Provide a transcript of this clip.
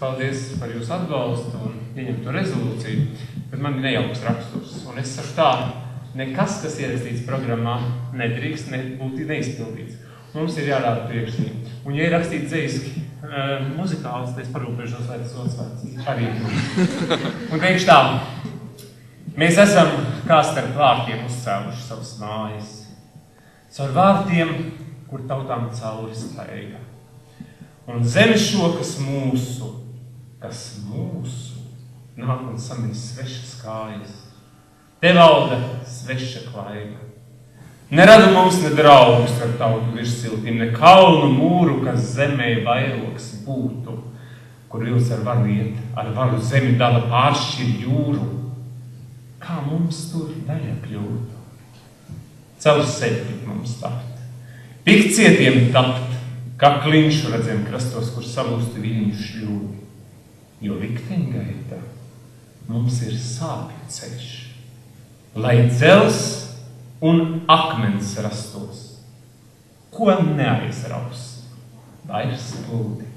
paldies par jūsu atbalstu un ieņemto rezolūciju, bet man ir nejauks raksturs. Un es saku tā, nekas, kas ierakstīts programmā, nedrīkst būt neizpildīts. Mums ir jārāda priekšlība. Un ja ir rakstīts dzeiski, muzikāls, tad es parūpēšos, lai tas otrvārds arī ir. Un teikšu tā, mēs esam kā starp vārtiem uzcēluši savas mājas. Caur vārtiem, kur tautām cauri staiga. Un zemes šokas mūsu, kas mūsu, nāk un samina svešas kājas. Te valda sveša klaiga. Nerada mums ne draugus ar tautu virssiltīm, ne kalnu mūru, kas zemē vairoks būtu, kur vils ar varu iet, ar varu zemi dala pāršķir jūru. Kā mums tur daļa kļūtu? Caur sevi mums tapt. Tik cietiem tapt, kā klinšu redzam krastos, kur salūsti viļņu šļūdi. Jo likteņgaita mums ir sāpju ceļš, lai dzels un akmens rastos, ko neaizraus, vairs plūdi.